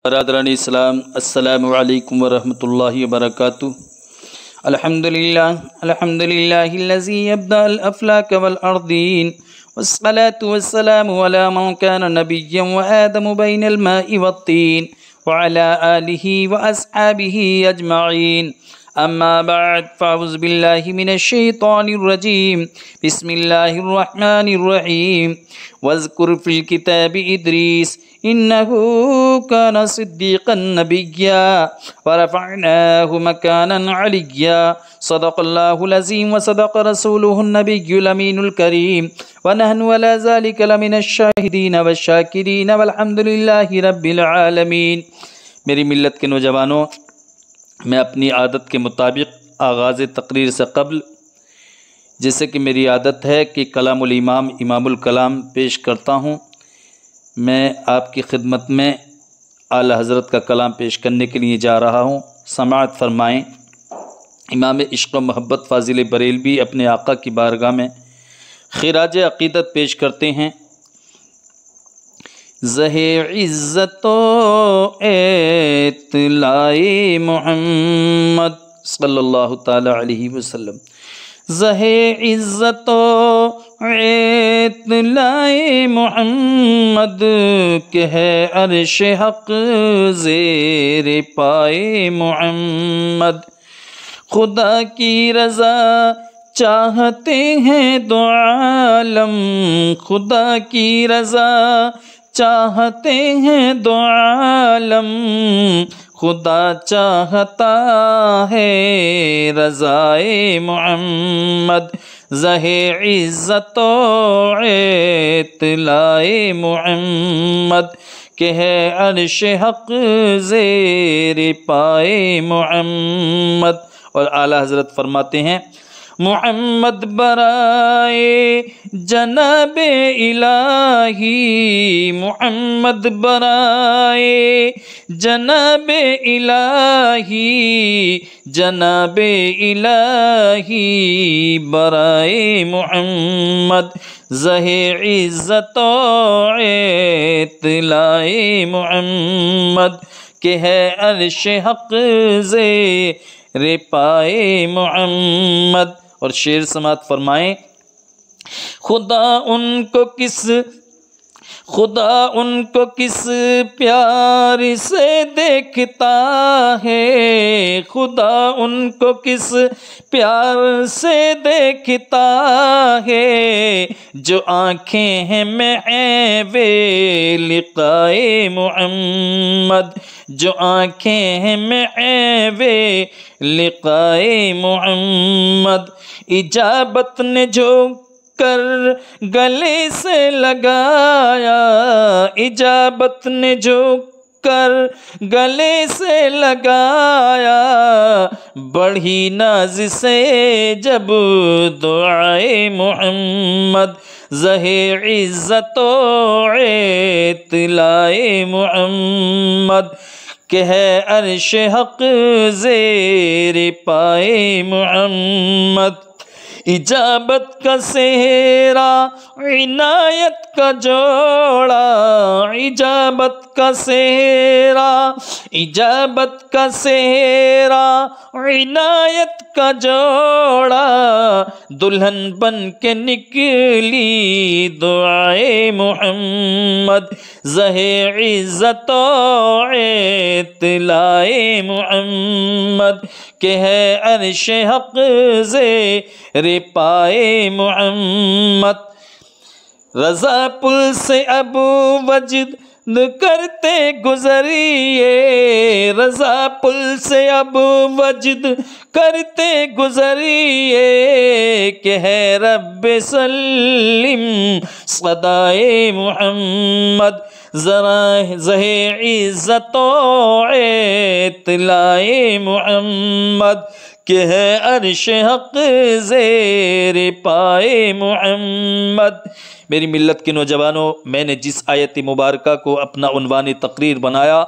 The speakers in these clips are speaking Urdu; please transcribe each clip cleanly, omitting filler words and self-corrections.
برادران اسلام، السلام علیکم ورحمۃ اللہ وبرکاتہ۔ الحمدللہ الذی یبدأ الافلاک والارضین، والصلاة والسلام علی من کان نبیا وآدم بین الماء والطین، وعلی آلہ واصحابہ اجمعین۔ اما بعد فاعوذ باللہ من الشیطان الرجیم، بسم اللہ الرحمن الرحیم۔ واذکر فی الکتاب ادریس انہ کان صدیقا نبیا ورفعناہ مکانا علیا۔ صدق اللہ العظیم وصدق رسولہ النبی الامین الکریم، ونحن علی ذلک لمن الشاہدین والشاکرین والحمد للہ رب العالمین۔ میری ملت کے نوجوانوں، میں اپنی عادت کے مطابق آغاز تقریر سے قبل، جیسے کہ میری عادت ہے کہ کلام الامام امام الکلام پیش کرتا ہوں، میں آپ کی خدمت میں اعلیٰ حضرت کا کلام پیش کرنے کے لیے جا رہا ہوں۔ سماعت فرمائیں۔ امام عشق و محبت فاضل بریلوی اپنے آقا کی بارگاہ میں خراج عقیدت پیش کرتے ہیں۔ زہ عزت و اطلاع محمد صلی اللہ تعالی علیہ وسلم، زہ عزت و اطلاع محمد کہ ہے عرش حق زیر پائے محمد۔ خدا کی رضا چاہتے ہیں دو عالم، خدا کی رضا چاہتے ہیں دو عالم، خدا چاہتا ہے رضائے محمد۔ زہ عزت و اطلاع محمد کہ ہے عرش حق زیر پائے محمد۔ اور اعلیٰ حضرت فرماتے ہیں، محمد برائے جناب الہی، محمد برائے جناب الہی، جناب الہی برائے محمد۔ زہ عزت و اطلاع محمد کہ ہے عرش حق زیر پائے محمد۔ اور شعر سماعت فرمائیں۔ خدا ان کو کس پیار سے دیکھتا ہے، خدا ان کو کس پیار سے دیکھتا ہے، جو آنکھیں ہیں محو لقائے محمد، جو آنکھیں ہیں محو لقائے محمد۔ اجابت نے جو کر گلے سے لگایا، اجابت نے جو کر گلے سے لگایا، بڑھی ناز سے جب دعائے محمد۔ زہ عزت و اطلاع محمد کہ ہے عرش حق زیر پائے محمد۔ اجابت کا صحرا عنایت کا جوڑا، اجابت کا صحرا، اجابت کا صحرا عنایت کا جوڑا، دلہن بن کے نکلی دعائے محمد۔ زہ عزت و اطلاع محمد کہ ہے عرش حق زیر پائے محمد۔ رضا پل سے ابو وجد کرتے گزریے، رضا پل سے ابو وجد کرتے گزریے، کہ ہے رب سلم صدائے محمد۔ زہ عزت و اطلاع محمد کہ ہے عرش حق زیر پائے محمد۔ میری ملت کے نوجوانوں، میں نے جس آیت مبارکہ کو اپنا عنوان تقریر بنایا،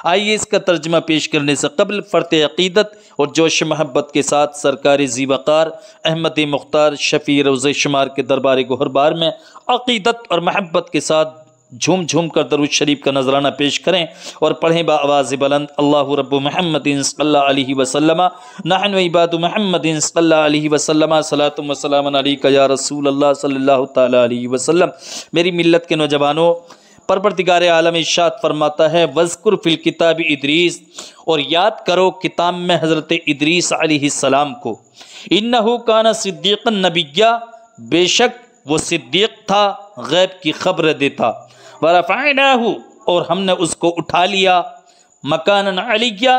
آئیے اس کا ترجمہ پیش کرنے سے قبل فرط عقیدت اور جوش محبت کے ساتھ سرکار ذی وقار احمد مختار شفیع روضہ شمار کے دربار گوہر بار میں عقیدت اور محبت کے ساتھ جھوم جھوم کر درود شریف کا نذرانہ پیش کریں اور پڑھیں بآواز بلند اللہ رب محمد صلی اللہ علیہ وسلم نحن عباد محمد صلی اللہ علیہ وسلم صلاۃ و سلام علیک یا رسول اللہ صلی اللہ تعالی علیہ وسلم۔ میری ملت کے نوجوانوں، پروردگار عالم ارشاد فرماتا ہے وذکر فی الکتاب ادریس، اور یاد کرو کتاب میں حضرت ادریس علیہ السلام کو، انہ کان صدیقا نبیا، بے شک وہ صدیق تھا، غیب کی خبر دیتا، ورفعناہ، اور ہم نے اس کو اٹھا لیا، مکانا علیہ،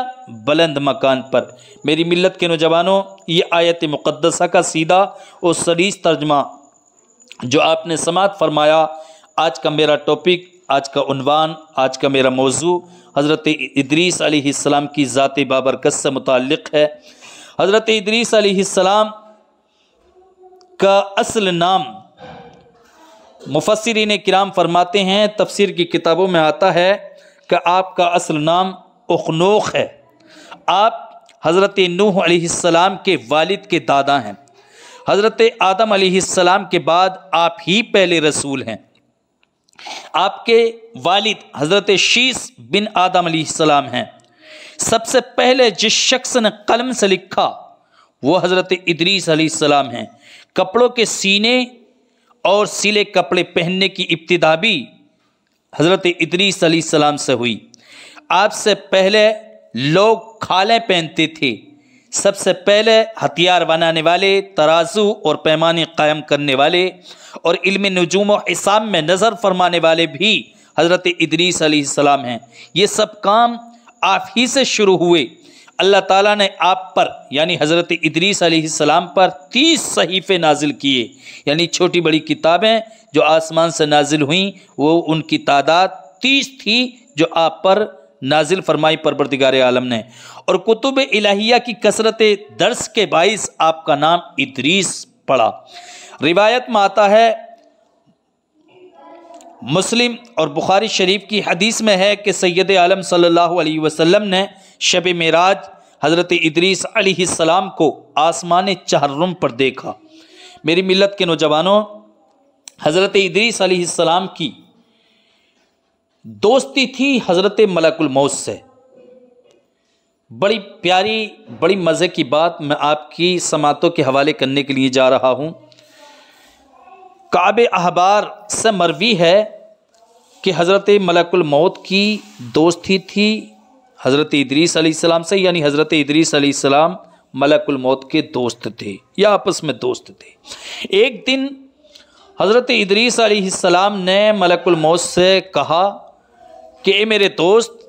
بلند مکان پر۔ میری ملت کے نوجوانوں، یہ آیت مقدسہ کا سیدھا اور سلیس ترجمہ جو آپ نے سماعت فرمایا، آج کا میرا ٹاپک، آج کا عنوان، آج کا میرا موضوع حضرت ادریس علیہ السلام کی ذات بابرکت سے متعلق ہے۔ حضرت ادریس علیہ السلام کا اصل نام، مفسرین کرام فرماتے ہیں، تفسیر کی کتابوں میں آتا ہے کہ آپ کا اصل نام اخنوخ ہے۔ آپ حضرت نوح علیہ السلام کے والد کے دادا ہیں۔ حضرت آدم علیہ السلام کے بعد آپ ہی پہلے رسول ہیں۔ آپ کے والد حضرت شیس بن آدم علیہ السلام ہیں۔ سب سے پہلے جس شخص نے قلم سے لکھا وہ حضرت ادریس علیہ السلام ہیں۔ کپڑوں کے سینے اور سلے کپڑے پہننے کی ابتدا بھی حضرت ادریس علیہ السلام سے ہوئی۔ آپ سے پہلے لوگ کھالیں پہنتے تھے۔ سب سے پہلے ہتھیار بنانے والے، ترازو اور پیمانے قائم کرنے والے اور علم نجوم و حساب میں نظر فرمانے والے بھی حضرت ادریس علیہ السلام ہیں۔ یہ سب کام آپ ہی سے شروع ہوئے۔ اللہ تعالیٰ نے آپ پر یعنی حضرت ادریس علیہ السلام پر 30 صحیفے نازل کیے، یعنی چھوٹی بڑی کتابیں جو آسمان سے نازل ہوئیں، وہ ان کی تعداد 30 تھی جو آپ پر نازل فرمائی پروردگار عالم نے، اور کتب الہیہ کی کثرت درس کے باعث آپ کا نام ادریس پڑا۔ روایت میں آتا ہے، مسلم اور بخاری شریف کی حدیث میں ہے کہ سید عالم صلی اللہ علیہ وسلم نے شب معراج حضرت ادریس علیہ السلام کو آسمان چہرم پر دیکھا۔ میری ملت کے نوجوانوں، حضرت ادریس علیہ السلام کی دوستی تھی حضرت ملک الموت سے۔ بڑی پیاری، بڑی مزے کی بات میں آپ کی سماعتوں کے حوالے کرنے کے لیے جا رہا ہوں۔ کعب احبار سے مروی ہے کہ حضرت ملک الموت کی دوستی تھی حضرت ادریس علیہ السلام سے، یعنی حضرت ادریس علیہ السلام ملک الموت کے دوست تھے یا آپس میں دوست تھے۔ ایک دن حضرت ادریس علیہ السلام نے ملک الموت سے کہا کہ اے میرے دوست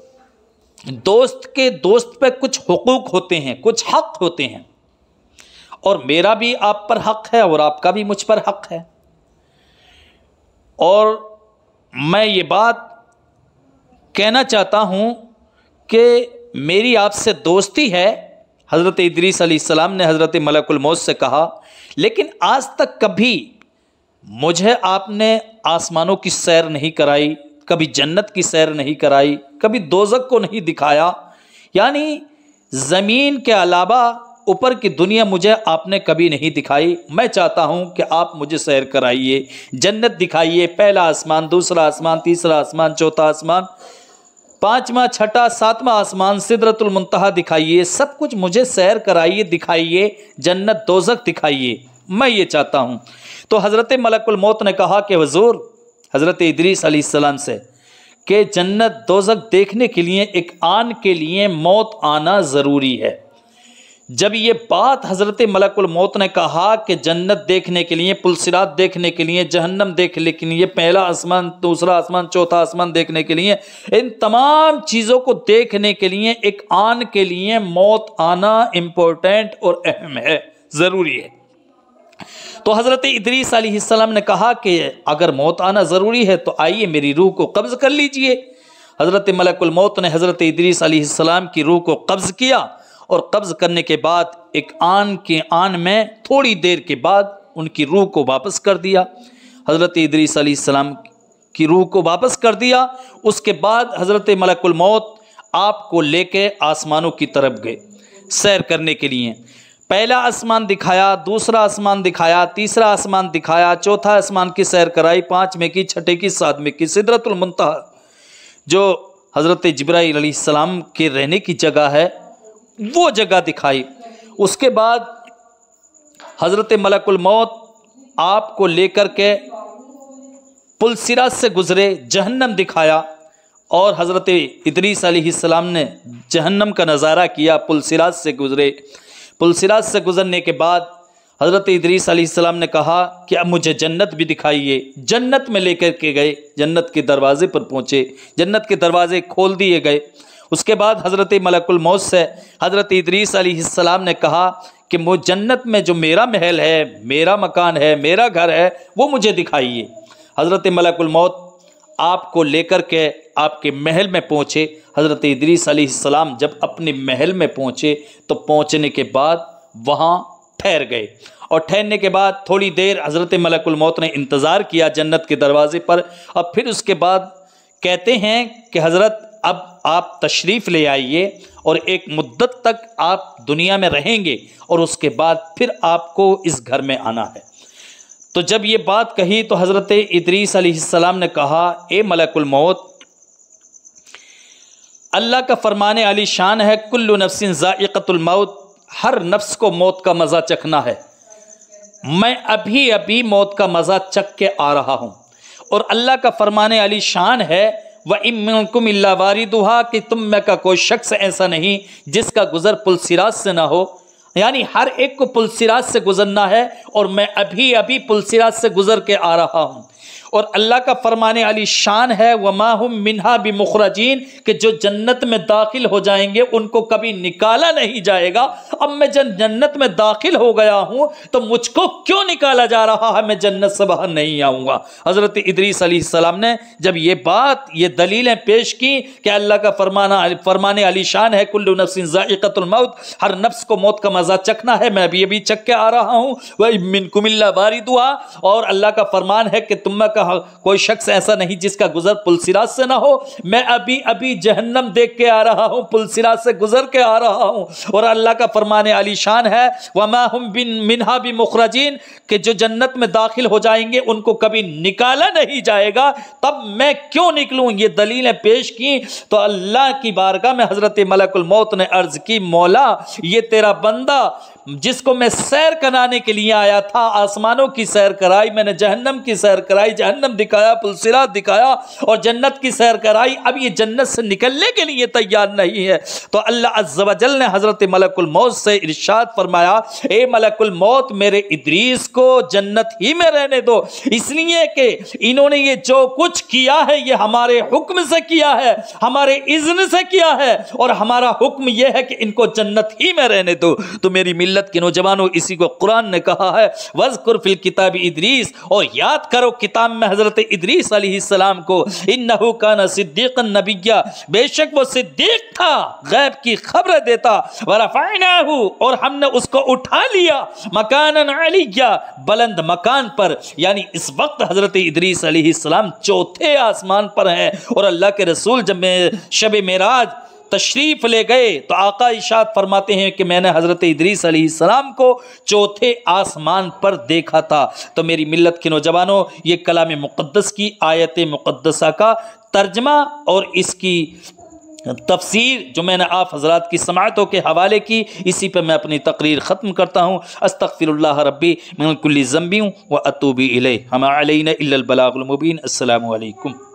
کے دوست پہ کچھ حقوق ہوتے ہیں، کچھ حق ہوتے ہیں، اور میرا بھی آپ پر حق ہے اور آپ کا بھی مجھ پر حق ہے، اور میں یہ بات کہنا چاہتا ہوں کہ میری آپ سے دوستی ہے۔ حضرت ادریس علیہ السلام نے حضرت ملک الموت سے کہا، لیکن آج تک کبھی مجھے آپ نے آسمانوں کی سیر نہیں کرائی، کبھی جنت کی سیر نہیں کرائی، کبھی دوزخ کو نہیں دکھایا، یعنی زمین کے علاوہ اوپر کی دنیا مجھے آپ نے کبھی نہیں دکھائی۔ میں چاہتا ہوں کہ آپ مجھے سیر کرائیے، جنت دکھائیے، پہلا آسمان، دوسرا آسمان، تیسرا آسمان، چوتھا آسمان، پانچواں، چھٹا، ساتواں آسمان، سدرۃ المنتہا دکھائیے، سب کچھ مجھے سیر کرائیے، دکھائیے، جنت دوزخ دکھائیے، میں یہ چاہتا ہوں۔ تو حضرت ملک الموت نے کہا کہ حضور حضرت ادریس علیہ السلام سے کہ جنت دوزخ دیکھنے کے لیے ایک آن کے لیے موت آنا ضروری ہے۔ جب یہ بات حضرت ملک الموت نے کہا کہ جنت دیکھنے کے لیے، پلسرات دیکھنے کے لیے، جہنم دیکھنے کے لیے، پہلا آسمان، دوسرا آسمان، چوتھا آسمان دیکھنے کے لیے، ان تمام چیزوں کو دیکھنے کے لیے ایک آن کے لیے موت آنا امپورٹنٹ اور اہم ہے، ضروری ہے۔ تو حضرت ادریس علیہ السلام نے کہا کہ اگر موت آنا ضروری ہے تو آئیے میری روح کو قبض کر لیجئے۔ حضرت ملک الموت نے حضرت ادریس علیہ السلام کی روح کو قبض کیا، اور قبض کرنے کے بعد ایک آن کے آن میں تھوڑی دیر کے بعد ان کی روح کو واپس کر دیا۔ حضرت ادریس علیہ السلام کی روح کو واپس کر دیا۔ اس کے بعد حضرت ملک الموت آپ کو لے کے آسمانوں کی طرف گئے سیر کرنے کے لیے۔ پہلا آسمان دکھایا، دوسرا آسمان دکھایا، تیسرا آسمان دکھایا، چوتھا آسمان کی سیر کرائی، 5ویں کی، 6ٹھے کی، 7ویں کی، سدرۃ المنتہا جو حضرت جبرائیل علیہ السلام کے رہنے کی جگہ ہے وہ جگہ دکھائی۔ اس کے بعد حضرت ملک الموت آپ کو لے کر کے پل صراط سے گزرے، جہنم دکھایا، اور حضرت ادریس علیہ السلام نے جہنم کا نظارہ کیا، پل صراط سے گزرے۔ پل صراط سے گزرنے کے بعد حضرت ادریس علیہ السلام نے کہا کہ اب مجھے جنت بھی دکھائیے۔ جنت میں لے کر کے گئے، جنت کے دروازے پر پہنچے، جنت کے دروازے کھول دیے گئے۔ اس کے بعد حضرت ملک الموت سے حضرت ادریس علیہ السلام نے کہا کہ وہ جنت میں جو میرا محل ہے، میرا مکان ہے، میرا گھر ہے، وہ مجھے دکھائیے۔ حضرت ملک الموت آپ کو لے کر کے آپ کے محل میں پہنچے۔ حضرت ادریس علیہ السلام جب اپنے محل میں پہنچے تو پہنچنے کے بعد وہاں ٹھہر گئے، اور ٹھہرنے کے بعد تھوڑی دیر حضرت ملک الموت نے انتظار کیا جنت کے دروازے پر، اور پھر اس کے بعد کہتے ہیں کہ حضرت اب آپ تشریف لے آئیے اور ایک مدت تک آپ دنیا میں رہیں گے، اور اس کے بعد پھر آپ کو اس گھر میں آنا ہے۔ تو جب یہ بات کہی تو حضرت ادریس علیہ السلام نے کہا، اے ملک الموت، اللہ کا فرمان علی شان ہے، کل نفس ذائقۃ الموت، ہر نفس کو موت کا مزہ چکھنا ہے۔ میں ابھی ابھی موت کا مزہ چکھ کے آ رہا ہوں، اور اللہ کا فرمان علی شان ہے، وَإِن مِّنكُمْ إِلَّا وَارِدُهَا، کہ تم میں کا کوئی شخص ایسا نہیں جس کا گزر پل صراط سے نہ ہو، یعنی ہر ایک کو پل صراط سے گزرنا ہے، اور میں ابھی ابھی پل صراط سے گزر کے آ رہا ہوں۔ اور اللہ کا فرمان علی شان ہے، وَمَا هُم مِّنْهَا بِمُخْرَجِينَ، کہ جو جنت میں داخل ہو جائیں گے ان کو کبھی نکالا نہیں جائے گا۔ اب میں جنت میں داخل ہو گیا ہوں تو مجھ کو کیوں نکالا جا رہا ہے، میں جنت سے باہر نہیں آؤں گا۔ حضرت ادریس علیہ السلام نے جب یہ بات، یہ دلیلیں پیش کی کہ اللہ کا فرمان علی شان ہے، کل نفس ذائقۃ الموت، ہر نفس کو موت کا مزہ چکھنا ہے، میں ابھی ابھی چکھ کے آ رہا ہوں، وَإِن مِّنكُمْ إِلَّا وَارِدُهَا، اور اللہ کا فرمان ہے کہ تم میں کا کوئی شخص ایسا نہیں جس کا گزر پل صراط سے نہ ہو، میں ابھی ابھی جہنم دیکھ کے آ رہا ہوں، پل صراط سے گزر کے آ رہا ہوں۔ اور اللہ کا فرمان علی شان ہے، وَمَا هُم مِّنْهَا بِمُخْرَجِينَ، کہ جو جنت میں داخل ہو جائیں گے ان کو کبھی نکالا نہیں جائے گا، تب میں کیوں نکلوں؟ یہ دلیلیں پیش کی تو اللہ کی بارگاہ میں حضرت ملک الموت نے عرض کی، مولا یہ تیرا بندہ جس کو میں سیر کرانے کے لیے آیا تھا، آسمانوں کی سیر کرائی، میں نے جہنم کی سیر کرائی، جہنم دکھایا، پل صراط دکھایا، اور جنت کی سیر کرائی، اب یہ جنت سے نکلنے کے لیے تیار نہیں ہے۔ تو اللہ عز و جل نے حضرت ملک الموت سے ارشاد فرمایا، اے ملک الموت، میرے ادریس کو جنت ہی میں رہنے دو، اس لیے کہ انہوں نے یہ جو کچھ کیا ہے یہ ہمارے حکم سے کیا ہے، ہمارے اذن سے کیا ہے، اور ہمارا حکم یہ ہے کہ ان کو جنت ہی میں رہنے دو۔ تو میری ملت کے نوجوانوں، اسی کو قرآن نے کہا ہے، وَاذْكُرْ فِي الْكِتَابِ ادریس، اور یاد کرو کتاب میں حضرت ادریس علیہ السلام کو، انہو کان صدیقا نبیا، بے شک وہ صدیق تھا، غیب کی خبر دیتا، ورفعناہ، اور ہم نے اس کو اٹھا لیا، مکانا علیا، بلند مکان پر، یعنی اس وقت حضرت ادریس علیہ السلام چوتھے آسمان پر ہیں، اور اللہ کے رسول جب شب معراج تشریف لے گئے تو آقا ارشاد فرماتے ہیں کہ میں نے حضرت ادریس علیہ السلام کو چوتھے آسمان پر دیکھا تھا۔ تو میری ملت کے نوجوانوں، یہ کلام مقدس کی آیت مقدسہ کا ترجمہ اور اس کی تفسیر جو میں نے آپ حضرات کی سماعتوں کے حوالے کی، اسی پہ میں اپنی تقریر ختم کرتا ہوں۔ استغفر اللہ ربی من کل ذنب و اتوب الیہ، وما علینا الا البلاغ المبین۔ السلام علیکم۔